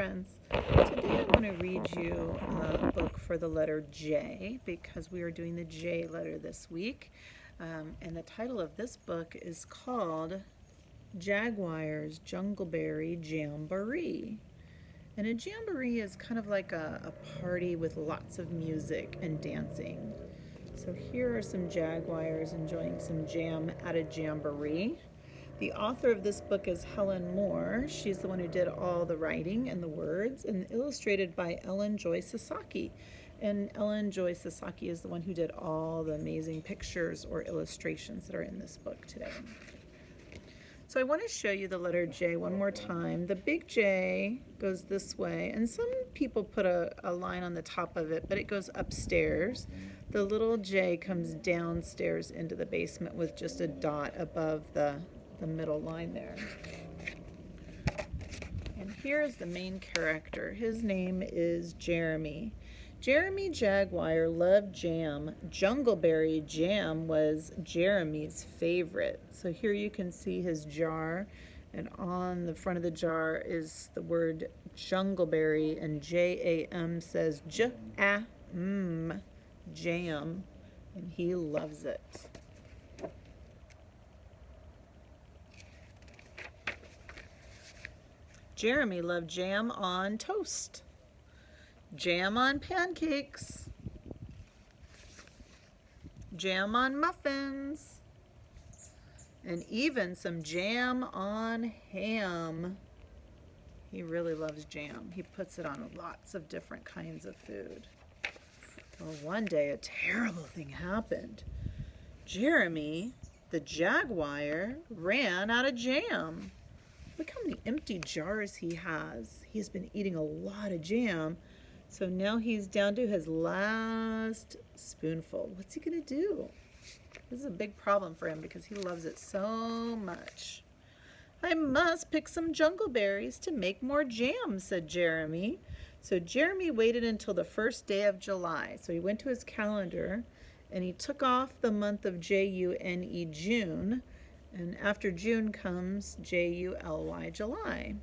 friends. Today I want to read you a book for the letter J because we are doing the J letter this week. And the title of this book is called Jaguar's Jungleberry Jamboree. And a jamboree is kind of like a party with lots of music and dancing. So here are some jaguars enjoying some jam at a jamboree. The author of this book is Helen Moore. She's the one who did all the writing and the words, and illustrated by Ellen Joy Sasaki. And Ellen Joy Sasaki is the one who did all the amazing pictures or illustrations that are in this book today. So I want to show you the letter J one more time. The big J goes this way, and some people put a line on the top of it, but it goes upstairs. The little J comes downstairs into the basement with just a dot above the middle line there. And here is the main character. His name is Jeremy. Jeremy Jaguar loved jam. Jungleberry jam was Jeremy's favorite. So here you can see his jar, and on the front of the jar is the word Jungleberry, and J-A-M says J-A-M, jam, and he loves it. Jeremy loved jam on toast, jam on pancakes, jam on muffins, and even some jam on ham. He really loves jam. He puts it on lots of different kinds of food. Well, one day a terrible thing happened. Jeremy, the jaguar, ran out of jam. Look how many empty jars he has. He's been eating a lot of jam, so now he's down to his last spoonful. What's he gonna do? This is a big problem for him because he loves it so much. I must pick some jungleberries to make more jam, said Jeremy. So Jeremy waited until the first day of July. So he went to his calendar and he took off the month of J-U-N-E, June. And after June comes J-U-L-Y, July.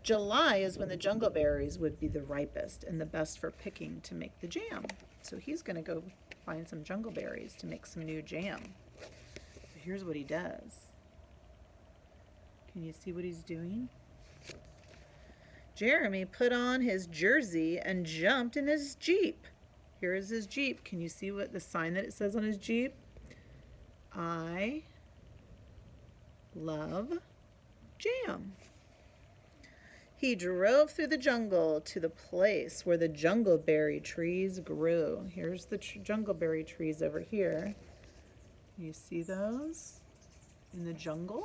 July is when the jungleberries would be the ripest and the best for picking to make the jam. So he's going to go find some jungleberries to make some new jam. So here's what he does. Can you see what he's doing? Jeremy put on his jersey and jumped in his Jeep. Here is his Jeep. Can you see what the sign that it says on his Jeep? I love jam. He drove through the jungle to the place where the jungleberry trees grew. Here's the jungleberry trees over here. You see those in the jungle?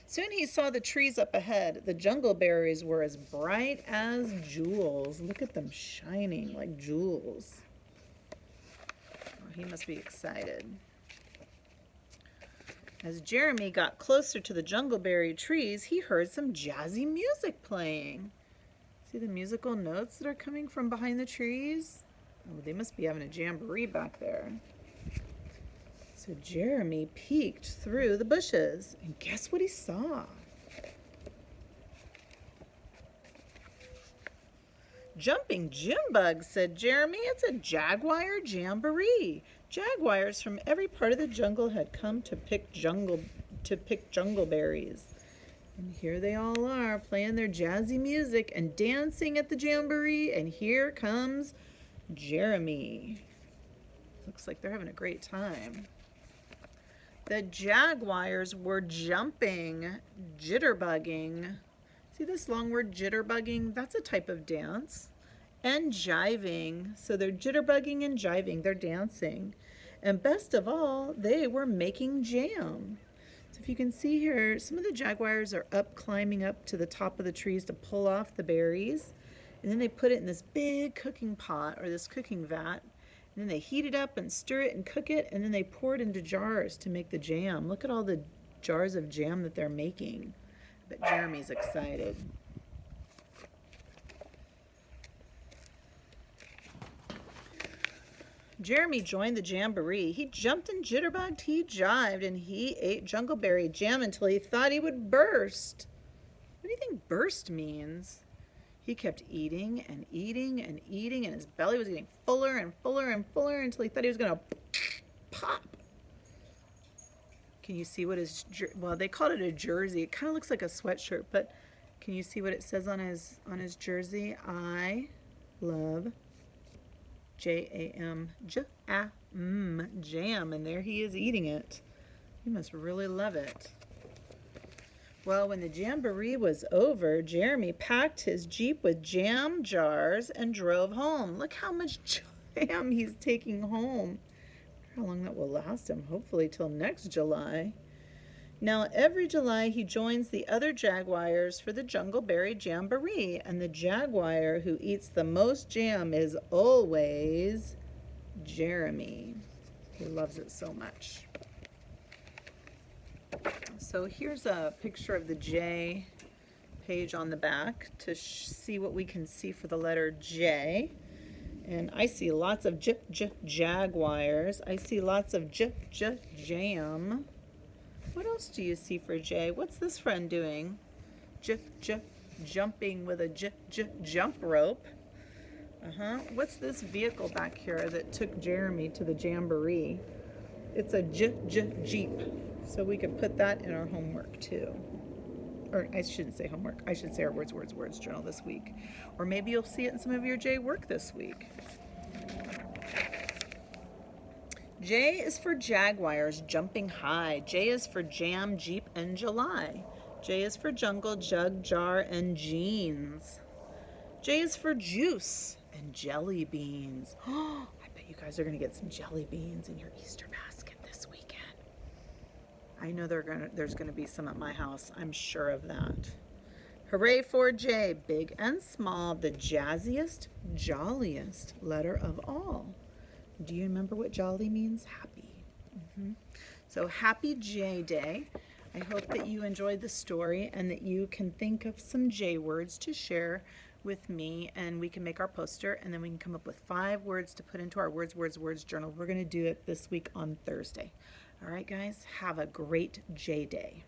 Soon he saw the trees up ahead. The jungleberries were as bright as jewels. Look at them shining like jewels. Oh, he must be excited. As Jeremy got closer to the jungleberry trees, he heard some jazzy music playing. See the musical notes that are coming from behind the trees? Oh, they must be having a jamboree back there. So Jeremy peeked through the bushes, and guess what he saw? Jumping Jim bugs, said Jeremy. It's a jaguar jamboree. Jaguars from every part of the jungle had come to pick jungleberries. And here they all are, playing their jazzy music and dancing at the jamboree. And here comes Jeremy. Looks like they're having a great time. The jaguars were jumping, jitterbugging. See this long word, jitterbugging? That's a type of dance. And jiving. So they're jitterbugging and jiving. They're dancing. And best of all, they were making jam. So if you can see here, some of the jaguars are climbing up to the top of the trees to pull off the berries. And then they put it in this big cooking pot or this cooking vat. And then they heat it up and stir it and cook it. And then they pour it into jars to make the jam. Look at all the jars of jam that they're making. But Jeremy's excited. Jeremy joined the jamboree. He jumped and jitterbugged, he jived, and he ate jungleberry jam until he thought he would burst. What do you think burst means? He kept eating and eating and eating, and his belly was getting fuller and fuller and fuller until he thought he was going to pop. Can you see what his, well, they called it a jersey. It kind of looks like a sweatshirt, but can you see what it says on his jersey? I love Jam, jam, and there he is eating it. He must really love it. Well, when the Jamboree was over, Jeremy packed his Jeep with jam jars and drove home. Look how much jam he's taking home. How long that will last him, hopefully till next July. Now, every July he joins the other Jaguars for the Jungleberry Jamboree, and the Jaguar who eats the most jam is always Jeremy. He loves it so much. So here's a picture of the J page on the back to see what we can see for the letter J. And I see lots of Jaguars. I see lots of jam. What else do you see for J? What's this friend doing? Jumping with a jump rope. What's this vehicle back here that took Jeremy to the Jamboree? It's a Jeep. So we could put that in our homework too. Or I shouldn't say homework. I should say our words journal this week. Or maybe you'll see it in some of your J work this week. J is for Jaguars jumping high. J is for jam, Jeep, and July. J is for jungle, jug, jar, and jeans. J is for juice and jelly beans. Oh, I bet you guys are going to get some jelly beans in your Easter basket this weekend. I know there's going to be some at my house. I'm sure of that. Hooray for J, big and small, the jazziest, jolliest letter of all. Do you remember what jolly means? Happy. So happy J Day. I hope that you enjoyed the story and that you can think of some J words to share with me, and we can make our poster, and then we can come up with 5 words to put into our words journal. We're going to do it this week on Thursday. All right, guys, have a great J Day.